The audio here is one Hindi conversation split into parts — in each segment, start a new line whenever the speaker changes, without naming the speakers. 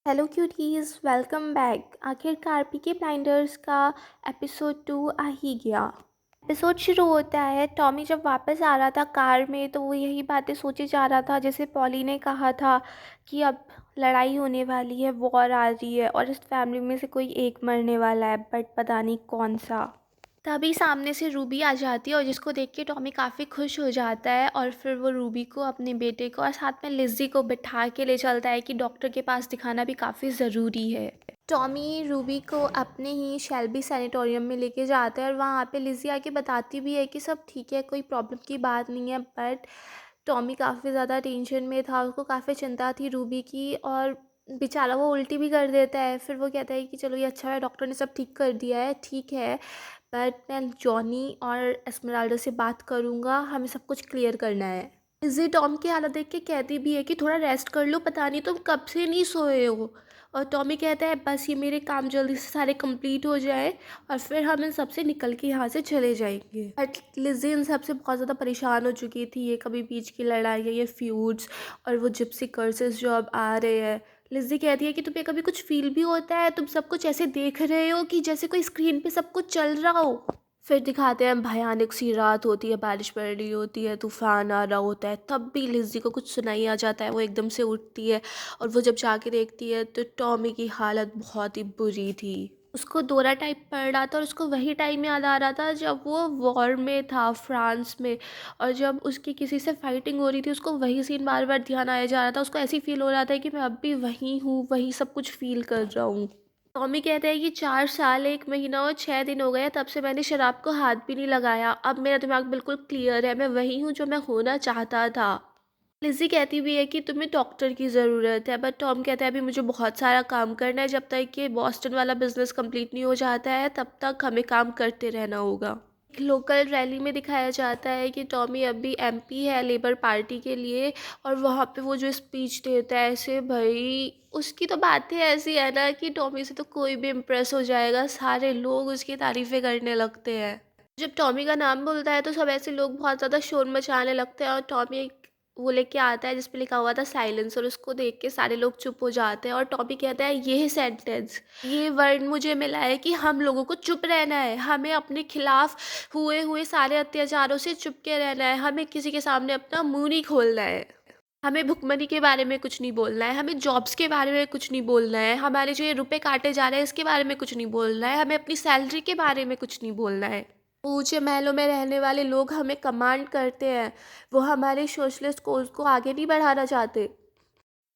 Hello cuties, welcome back. आखिरकार पीके ब्लाइंडर्स का एपिसोड 2 आ ही गया। एपिसोड शुरू होता है टॉमी जब वापस आ रहा था कार में, तो वो यही बातें सोचे जा रहा था जैसे पॉली ने कहा था कि अब लड़ाई होने वाली है, वॉर आ रही है और इस फैमिली में से कोई एक मरने वाला है, बट पता नहीं कौन सा। तभी सामने से रूबी आ जाती है और जिसको देख के टॉमी काफ़ी खुश हो जाता है और फिर वो रूबी को, अपने बेटे को और साथ में लिज़ी को बिठा के ले चलता है कि डॉक्टर के पास दिखाना भी काफ़ी ज़रूरी है। टॉमी रूबी को अपने ही शेल्बी सैनिटोरियम में लेके जाता है और वहाँ पे लिज़ी आके बताती भी है कि सब ठीक है, कोई प्रॉब्लम की बात नहीं है। बट टॉमी काफ़ी ज़्यादा टेंशन में था, उसको काफ़ी चिंता थी रूबी की और बेचारा वो उल्टी भी कर देता है। फिर वो कहता है कि चलो ये अच्छा है, डॉक्टर ने सब ठीक कर दिया है, ठीक है, बट मैं जॉनी और एस्मेराल्डा से बात करूँगा, हमें सब कुछ क्लियर करना है। इज़ी टॉम की हालत देख के कहती भी है कि थोड़ा रेस्ट कर लो, पता नहीं तुम कब से नहीं सोए हो। और टॉमी कहता है बस ये मेरे काम जल्दी से सारे कंप्लीट हो जाए और फिर हम इन सब से निकल के यहाँ से चले जाएंगे। बट लिज़ी इन सब से बहुत ज़्यादा परेशान हो चुकी थी, ये कभी बीच की लड़ाई है, ये फ्यूड्स और वो जिप्सी कर्सेस जो अब आ रहे हैं। लिज़ी कहती है कि तुम्हें कभी कुछ फील भी होता है, तुम सब कुछ ऐसे देख रहे हो कि जैसे कोई स्क्रीन पे सब कुछ चल रहा हो। फिर दिखाते हैं भयानक सी रात होती है, बारिश पड़ रही होती है, तूफान आ रहा होता है, तब भी लिज़ी को कुछ सुनाई आ जाता है। वो एकदम से उठती है और वो जब जाके देखती है तो टॉमी की हालत बहुत ही बुरी थी। उसको दौरा टाइप पड़ रहा था और उसको वही टाइम याद आ रहा था जब वो वॉर में था फ्रांस में, और जब उसकी किसी से फाइटिंग हो रही थी उसको वही सीन बार बार ध्यान आया जा रहा था। उसको ऐसी फील हो रहा था कि मैं अब भी वहीं हूँ, वही सब कुछ फील कर रहा हूँ। टॉमी कहता है कि 4 साल 1 महीना और 6 दिन हो गए तब से मैंने शराब को हाथ भी नहीं लगाया, अब मेरा दिमाग बिल्कुल क्लियर है, मैं वही हूँ जो मैं होना चाहता था। लिज़ी कहती भी है कि तुम्हें डॉक्टर की ज़रूरत है, बट टॉम कहता है अभी मुझे बहुत सारा काम करना है, जब तक कि बॉस्टन वाला बिजनेस कंप्लीट नहीं हो जाता है तब तक हमें काम करते रहना होगा। एक लोकल रैली में दिखाया जाता है कि टॉमी अभी एमपी है लेबर पार्टी के लिए, और वहाँ पे वो जो स्पीच देता है ऐसे, भाई उसकी तो बातें ऐसी है ना कि टॉमी से तो कोई भी इम्प्रेस हो जाएगा, सारे लोग उसकी तारीफ़ें करने लगते हैं। जब टॉमी का नाम बोलता है तो सब ऐसे लोग बहुत ज़्यादा शोर मचाने लगते हैं और टॉमी एक वो लेके आता है जिस पे लिखा हुआ था साइलेंस, और उसको देख के सारे लोग चुप हो जाते हैं और टॉमी कहता है ये सेंटेंस, ये वर्ड मुझे मिला है कि हम लोगों को चुप रहना है, हमें अपने खिलाफ हुए हुए सारे अत्याचारों से चुप के रहना है, हमें किसी के सामने अपना मुंह नहीं खोलना है, हमें भुखमरी के बारे में कुछ नहीं बोलना है, हमें जॉब्स के बारे में कुछ नहीं बोलना है, हमारे जो ये रुपए काटे जा रहे हैं इसके बारे में कुछ नहीं बोलना है, हमें अपनी सैलरी के बारे में कुछ नहीं बोलना है। ऊंचे महलों में रहने वाले लोग हमें कमांड करते हैं, वो हमारे सोशलिस्ट कोज को आगे नहीं बढ़ाना चाहते।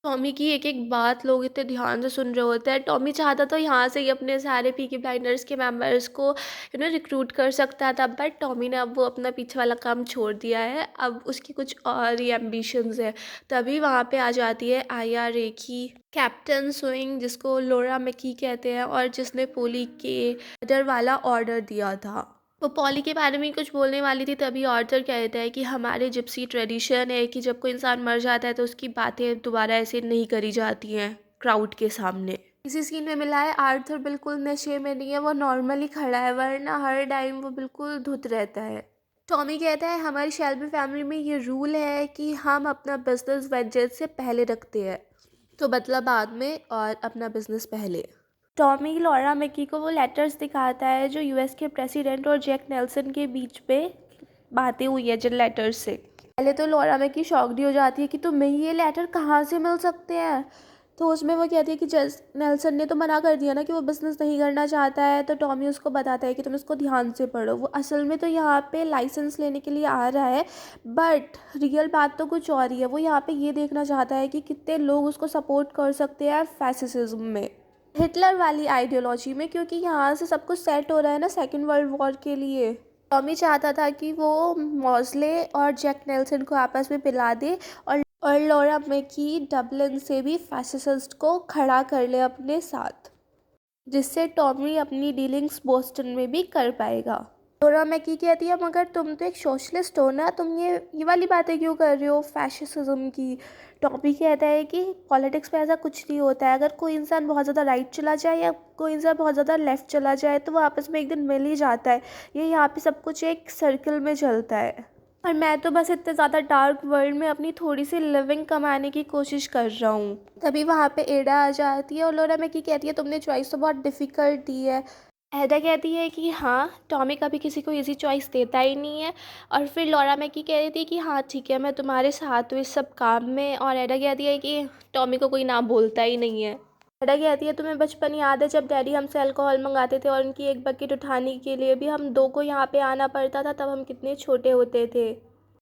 टॉमी की एक एक बात लोग इतने ध्यान से सुन रहे होते हैं। टॉमी चाहता तो यहाँ से ही अपने सारे पीकी ब्लाइंडर्स के मेंबर्स को रिक्रूट कर सकता था, बट टॉमी ने अब वो अपना पीछे वाला काम छोड़ दिया है, अब उसकी कुछ और ही एम्बिशंस है। तभी वहाँ पे आ जाती है आया रेखी, कैप्टन स्विंग जिसको लोरा मैकी कहते हैं और जिसने पोली के मर्डर वाला ऑर्डर दिया था। वो पॉली के बारे में कुछ बोलने वाली थी, तभी ऑर्थर कहता है कि हमारे जिप्सी ट्रेडिशन है कि जब कोई इंसान मर जाता है तो उसकी बातें दोबारा ऐसे नहीं करी जाती हैं क्राउड के सामने। इसी सीन में मिला है आर्थर बिल्कुल नशे में नहीं है, वो नॉर्मली खड़ा है, वरना हर टाइम वो बिल्कुल धुत रहता है। टॉमी कहता है हमारी शेल्बी फैमिली में ये रूल है कि हम अपना बिजनेस वेंचर से पहले रखते हैं, तो बदला बाद में और अपना बिजनेस पहले। टॉमी लॉरा मैकी को वो लेटर्स दिखाता है जो यूएस के प्रेसिडेंट और जैक नेल्सन के बीच पे बातें हुई है, जिन लेटर्स से पहले तो लॉरा मैकी शॉक्ड हो जाती है कि तुम्हें ये लेटर कहाँ से मिल सकते हैं। तो उसमें वो कहती है कि जैक नेल्सन ने तो मना कर दिया ना कि वो बिज़नेस नहीं करना चाहता है। तो टॉमी उसको बताता है कि तुम इसको ध्यान से पढ़ो, वो असल में तो यहाँ पे लाइसेंस लेने के लिए आ रहा है, बट रियल बात तो कुछ और ही है। वो यहाँ पे ये देखना चाहता है कि कितने लोग उसको सपोर्ट कर सकते हैं फैसिज्म में, हिटलर वाली आइडियोलॉजी में, क्योंकि यहाँ से सब कुछ सेट हो रहा है ना सेकेंड वर्ल्ड वॉर के लिए। टॉमी चाहता था कि वो मॉज़ले और जैक नेल्सन को आपस में पिला दे और लॉरा मैकी डबलिन से भी फैसिस्ट को खड़ा कर ले अपने साथ, जिससे टॉमी अपनी डीलिंग्स बोस्टन में भी कर पाएगा। लॉरा मैकी कहती है मगर तुम तो एक सोशलिस्ट हो ना, तुम ये वाली बातें क्यों कर रहे हो फैशिज्म की। टॉमी कहता है कि पॉलिटिक्स में ऐसा कुछ नहीं होता है, अगर कोई इंसान बहुत ज़्यादा राइट चला जाए या कोई इंसान बहुत ज़्यादा लेफ्ट चला जाए तो वो आपस में एक दिन मिल ही जाता है, ये यहाँ पे सब कुछ एक सर्कल में चलता है। और मैं तो बस इतने ज़्यादा डार्क वर्ल्ड में अपनी थोड़ी सी लिविंग कमाने की कोशिश कर रहा हूँ। तभी वहाँ पे एडा आ जाती है और लोरा मैकी कहती है तुमने चॉइस तो बहुत डिफ़िकल्ट दी है। एडा कहती है कि हाँ, टॉमी कभी किसी को इजी चॉइस देता ही नहीं है। और फिर लॉरा मैकी कह रही थी कि हाँ ठीक है, मैं तुम्हारे साथ हूँ इस सब काम में। और एडा कहती है कि टॉमी को कोई ना बोलता ही नहीं है। एडा कहती है तुम्हें बचपन याद है जब डैडी हमसे अल्कोहल मंगाते थे और उनकी एक बकेट उठाने के लिए भी हम दो को यहाँ पे आना पड़ता था, तब हम कितने छोटे होते थे।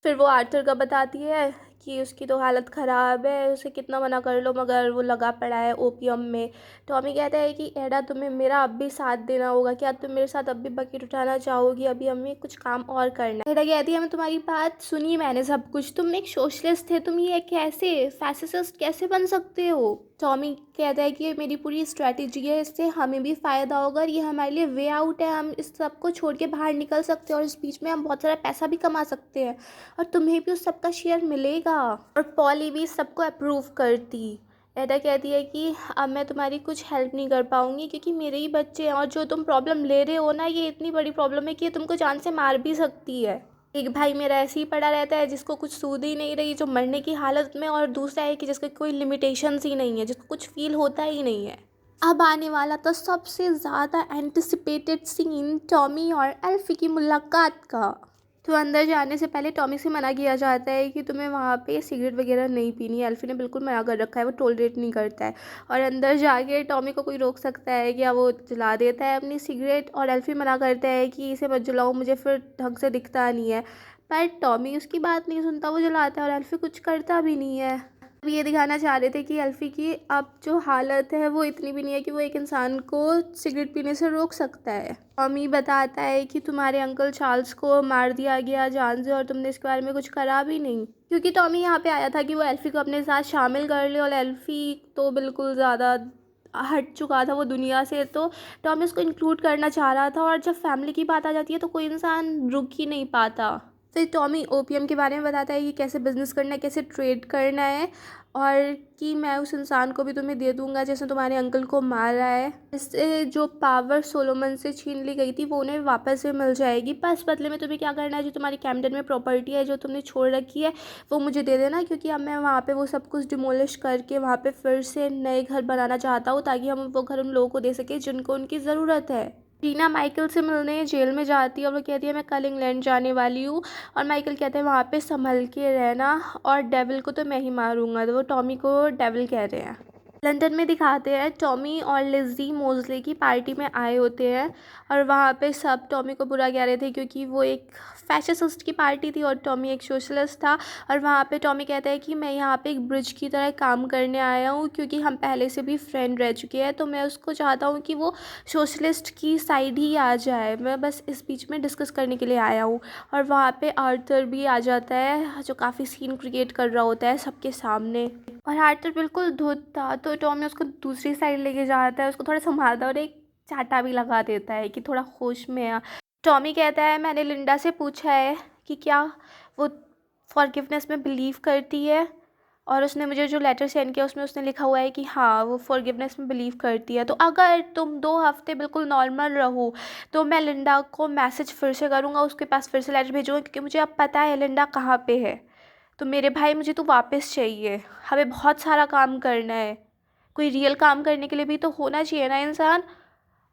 फिर वो आर्थर का बताती है कि उसकी तो हालत ख़राब है, उसे कितना मना कर लो मगर वो लगा पड़ा है ओपियम में। टॉमी कहता है कि एडा तुम्हें मेरा अब भी साथ देना होगा, क्या तुम मेरे साथ अब भी बकेट उठाना चाहोगी? अभी हमें कुछ काम और करना है। एडा कहती है मैं तुम्हारी बात सुनी, मैंने सब कुछ, तुम एक सोशलिस्ट थे, तुम ये कैसे फैसिस्ट कैसे बन सकते हो? टॉमी कहता है कि ये मेरी पूरी स्ट्रैटेजी है, इससे हमें भी फ़ायदा होगा और ये हमारे लिए वे आउट है, हम इस सब को छोड़ के बाहर निकल सकते हैं और इस बीच में हम बहुत सारा पैसा भी कमा सकते हैं और तुम्हें भी उस सब का शेयर मिलेगा। और पॉली भी सबको अप्रूव करती। एडा कहती है कि अब मैं तुम्हारी कुछ हेल्प नहीं कर पाऊँगी क्योंकि मेरे ही बच्चे हैं और जो तुम प्रॉब्लम ले रहे हो ना, ये इतनी बड़ी प्रॉब्लम है कि ये तुमको जान से मार भी सकती है। एक भाई मेरा ऐसे ही पड़ा रहता है जिसको कुछ सूझ ही नहीं रही, जो मरने की हालत में, और दूसरा है कि जिसका कोई लिमिटेशंस ही नहीं है, जिसको कुछ फील होता ही नहीं है। अब आने वाला तो सबसे ज़्यादा एंटिसिपेटेड सीन टॉमी और एल्फी की मुलाकात का। तो अंदर जाने से पहले टॉमी से मना किया जाता है कि तुम्हें वहाँ पे सिगरेट वगैरह नहीं पीनी है। एल्फी ने बिल्कुल मना कर रखा है, वो टॉलरेट नहीं करता है। और अंदर जाके टॉमी को कोई रोक सकता है क्या? वो जला देता है अपनी सिगरेट और एल्फी मना करता है कि इसे मत जलाओ, मुझे फिर ढंग से दिखता नहीं है। पर टॉमी उसकी बात नहीं सुनता, वो जलाता है और एल्फी कुछ करता भी नहीं है। अब ये दिखाना चाह रहे थे कि एल्फी की अब जो हालत है वो इतनी भी नहीं है कि वो एक इंसान को सिगरेट पीने से रोक सकता है। टॉमी बताता है कि तुम्हारे अंकल चार्ल्स को मार दिया गया जान से और तुमने इसके बारे में कुछ करा भी नहीं, क्योंकि टॉमी यहाँ पे आया था कि वो एल्फी को अपने साथ शामिल कर ले और एल्फी तो बिल्कुल ज़्यादा हट चुका था वो दुनिया से, तो टॉमी उसको इंक्लूड करना चाह रहा था। और जब फैमिली की बात आ जाती है तो कोई इंसान रुक ही नहीं पाता। फिर टॉमी ओपीएम के बारे में बताता है कि कैसे बिजनेस करना है, कैसे ट्रेड करना है, और कि मैं उस इंसान को भी तुम्हें दे दूंगा जिसने तुम्हारे अंकल को मारा है। इससे जो पावर सोलोमन से छीन ली गई थी वो उन्हें वापस से मिल जाएगी। बस बदले में तुम्हें क्या करना है, जो तुम्हारी कैम्पटन में प्रॉपर्टी है जो तुमने छोड़ रखी है वो मुझे दे देना, क्योंकि अब मैं वहाँ पे वो सब कुछ डिमोलिश करके वहाँ पे फिर से नए घर बनाना चाहता हूँ, ताकि हम वो घर उन लोगों को दे सकें जिनको उनकी ज़रूरत है। टीना माइकल से मिलने जेल में जाती है और वो कहती है मैं कल इंग्लैंड जाने वाली हूँ। और माइकल कहते हैं वहाँ पे संभल के रहना और डेविल को तो मैं ही मारूंगा, तो वो टॉमी को डेविल कह रहे हैं। लंदन में दिखाते हैं टॉमी और लिज़ी मोज़ले की पार्टी में आए होते हैं और वहाँ पे सब टॉमी को बुरा कह रहे थे क्योंकि वो एक फैसिस्ट की पार्टी थी और टॉमी एक सोशलिस्ट था। और वहाँ पे टॉमी कहता है कि मैं यहाँ पे एक ब्रिज की तरह काम करने आया हूँ क्योंकि हम पहले से भी फ्रेंड रह चुके हैं, तो मैं उसको चाहता हूँ कि वो सोशलिस्ट की साइड ही आ जाए, मैं बस इस बीच में डिस्कस करने के लिए आया हूँ। और वहाँ पे आर्थर भी आ जाता है जो काफ़ी सीन क्रिएट कर रहा होता है सबके सामने। और आर्थर बिल्कुल धुत था, तो टॉमी उसको दूसरी साइड लेके जाता है, उसको थोड़ा संभालता है और एक चाटा भी लगा देता है कि थोड़ा होश में आ। टॉमी कहता है मैंने लिंडा से पूछा है कि क्या वो फॉरगिवनेस में बिलीव करती है, और उसने मुझे जो लेटर सेंड किया उसमें उसने लिखा हुआ है कि हाँ वो फॉरगिवनेस में बिलीव करती है। तो अगर तुम 2 हफ्ते बिल्कुल नॉर्मल रहो तो मैं लिंडा को मैसेज फिर से करूँगा, उसके पास फिर से लेटर भेजूँगा, क्योंकि मुझे अब पता है लिंडा कहाँ पे है। तो मेरे भाई मुझे तो वापस चाहिए, हमें बहुत सारा काम करना है, कोई रियल काम करने के लिए भी तो होना चाहिए ना इंसान।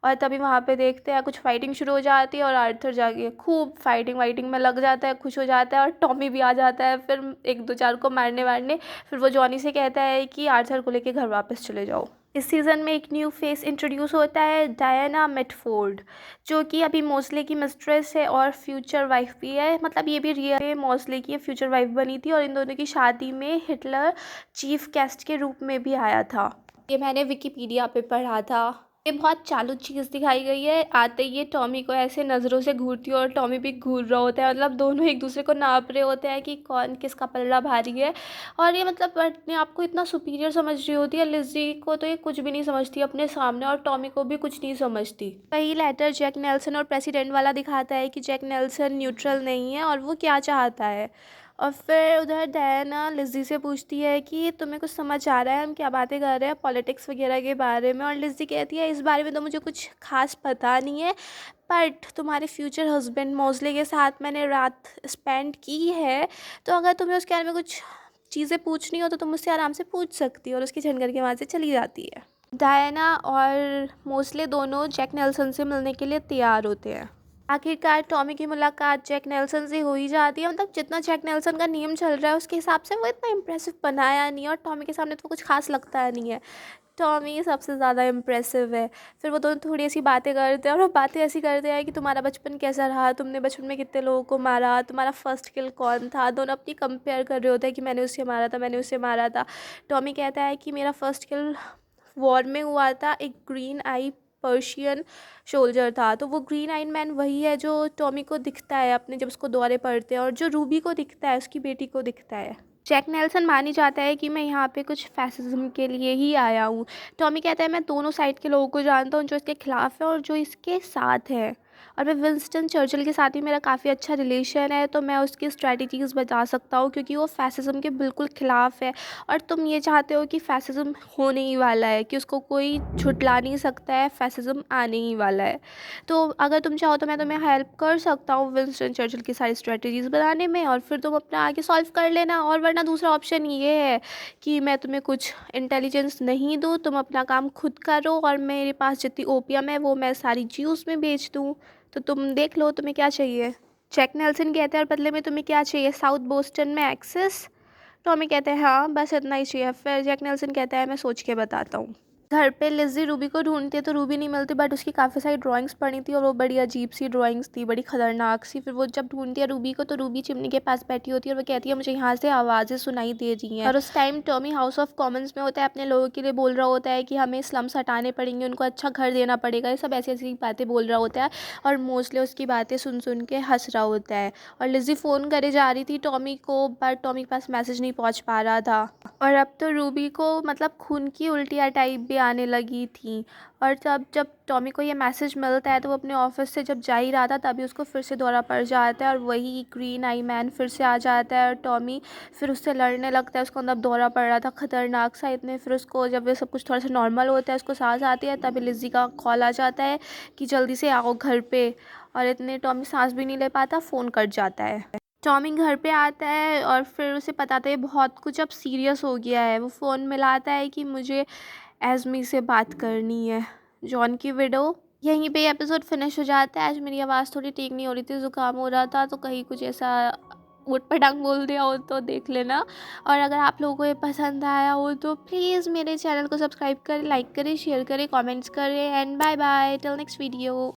और तभी वहाँ पे देखते हैं कुछ फाइटिंग शुरू हो जाती है और आर्थर जाके खूब फाइटिंग वाइटिंग में लग जाता है, खुश हो जाता है और टॉमी भी आ जाता है फिर एक दो चार को मारने वारने। फिर वो जॉनी से कहता है कि आर्थर को लेके घर वापस चले जाओ। इस सीज़न में एक न्यू फेस इंट्रोड्यूस होता है, डायना मिटफोर्ड, जो कि अभी मोस्ले की मिस्ट्रेस है और फ्यूचर वाइफ भी है। मतलब ये भी रियल मोस्ले की फ्यूचर वाइफ बनी थी और इन दोनों की शादी में हिटलर चीफ गेस्ट के रूप में भी आया था। ये मैंने विकिपीडिया पे पढ़ा था। ये बहुत चालू चीज़ दिखाई गई है। आते ही ये टॉमी को ऐसे नज़रों से घूरती है और टॉमी भी घूर रहा होता है, मतलब दोनों एक दूसरे को नाप रहे होते हैं कि कौन किसका पल्ला भारी है। और ये मतलब अपने आप को इतना सुपीरियर समझ रही होती है। लिज़ी को तो ये कुछ भी नहीं समझती अपने सामने और टॉमी को भी कुछ नहीं समझती। वही लेटर जैक नेल्सन और प्रेसिडेंट वाला दिखाता है कि जैक नेल्सन न्यूट्रल नहीं है और वो क्या चाहता है। और फिर उधर डायना लिज़ी से पूछती है कि तुम्हें कुछ समझ आ रहा है हम क्या बातें कर रहे हैं पॉलिटिक्स वगैरह के बारे में, और लिज़ी कहती है इस बारे में तो मुझे कुछ खास पता नहीं है, बट तुम्हारे फ्यूचर हस्बैंड मोस्ले के साथ मैंने रात स्पेंड की है, तो अगर तुम्हें उसके बारे में कुछ चीज़ें पूछनी हो तो तुम मुझसे आराम से पूछ सकती हो, और उसकी झन करके वहाँ से चली जाती है। डायना और मोस्ले दोनों जैक नेल्सन से मिलने के लिए तैयार होते हैं। आखिरकार टॉमी की मुलाकात जैक नेल्सन से हो ही जाती है। मतलब जितना जैक नेल्सन का नेम चल रहा है उसके हिसाब से वो इतना इम्प्रेसिव बनाया नहीं, और टॉमी के सामने तो कुछ खास लगता नहीं है। टॉमी सबसे ज़्यादा इम्प्रेसिव है। फिर वो दोनों थोड़ी ऐसी बातें करते हैं, और वो बातें ऐसी करते हैं कि तुम्हारा बचपन कैसा रहा, तुमने बचपन में कितने लोगों को मारा, तुम्हारा फर्स्ट किल कौन था। दोनों अपनी कंपेयर कर रहे होते हैं कि मैंने उसे मारा था, मैंने उसे मारा था। टॉमी कहता है कि मेरा फर्स्ट किल वॉर में हुआ था, एक ग्रीन आई पर्शियन सोल्जर था। तो वो ग्रीन आइड मैन वही है जो टॉमी को दिखता है अपने जब उसको दौरे पड़ते हैं, और जो रूबी को दिखता है उसकी बेटी को दिखता है। जैक नेल्सन मान ही जाता है कि मैं यहाँ पे कुछ फैसिज्म के लिए ही आया हूँ। टॉमी कहता है मैं दोनों साइड के लोगों को जानता हूँ, जो इसके खिलाफ है और जो इसके साथ है, और मैं विंस्टन चर्चिल के साथ भी मेरा काफ़ी अच्छा रिलेशन है, तो मैं उसकी स्ट्रैटेजीज़ बता सकता हूँ क्योंकि वो फैसिज्म के बिल्कुल ख़िलाफ़ है। और तुम ये चाहते हो कि फैसिज्म होने ही वाला है, कि उसको कोई झुठला नहीं सकता है, फैसिज्म आने ही वाला है। तो अगर तुम चाहो तो मैं तुम्हें हेल्प कर सकता हूँ विंस्टन चर्चिल की सारी स्ट्रैटेजीज़ बनाने में, और फिर तुम अपना आगे सॉल्व कर लेना। और वरना दूसरा ऑप्शन ये है कि मैं तुम्हें कुछ इंटेलिजेंस नहीं दूँ, तुम अपना काम खुद करो, और मेरे पास जितनी ओपियम है वो मैं सारी ज्यूस में बेच दूँ। तो तुम देख लो तुम्हें क्या चाहिए। जैक नेल्सन कहते हैं और बदले में तुम्हें क्या चाहिए, साउथ बोस्टन में एक्सेस। टॉमी कहते हैं हाँ बस इतना ही चाहिए। फिर जैक नेल्सन कहता है मैं सोच के बताता हूँ। घर पे लिज़ी रूबी को ढूंढती है तो रूबी नहीं मिलती, बट उसकी काफ़ी सारी ड्राइंग्स पड़ी थी और वो बड़ी अजीब सी ड्राइंग्स थी, बड़ी खतरनाक सी। फिर वो जब ढूंढती है रूबी को तो रूबी चिमनी के पास बैठी होती है और वो कहती है मुझे यहाँ से आवाज़ें सुनाई दे रही हैं। और उस time Tommy house of Commons में होता है, अपने लोगों के लिए बोल रहा होता है कि हमें स्लम्स हटाने पड़ेंगे, उनको अच्छा घर देना पड़ेगा, ये सब ऐसी ऐसी बातें बोल रहा होता है। और मोस्टली उसकी बातें सुन सुन के हंस रहा होता है। और लिज़ी फ़ोन करे जा रही थी टॉमी को, बट टॉमी के पास मैसेज नहीं पहुँच पा रहा था। और अब तो रूबी को मतलब खून की उल्टियाँ टाइप भी आने लगी थी। और जब जब टॉमी को ये मैसेज मिलता है तो वो अपने ऑफिस से जब जा ही रहा था तभी उसको फिर से दौरा पड़ जाता है, और वही ग्रीन आई मैन फिर से आ जाता है और टॉमी फिर उससे लड़ने लगता है। उसको अंदर दौरा पड़ रहा था खतरनाक सा इतने। फिर उसको जब ये सब कुछ थोड़ा सा नॉर्मल होता है, उसको सांस आती है, तभी लिज़ी का कॉल आ जाता है कि जल्दी से आओ घर पे। और इतने टॉमी सांस भी नहीं ले पाता, फ़ोन कट जाता है। टॉमी घर पे आता है और फिर उसे बताता है बहुत कुछ अब सीरियस हो गया है। वो फ़ोन मिलाता है कि मुझे एज़मी से बात करनी है, जॉन की विडो। यहीं पे एपिसोड फिनिश हो जाता है। आज मेरी आवाज़ थोड़ी ठीक नहीं हो रही थी, ज़ुकाम हो रहा था, तो कहीं कुछ ऐसा ऊट पटांग बोल दिया हो तो देख लेना। और अगर आप लोगों को ये पसंद आया हो तो प्लीज़ मेरे चैनल को सब्सक्राइब करें, लाइक करें, शेयर करें, कमेंट्स करें, and bye bye till next video.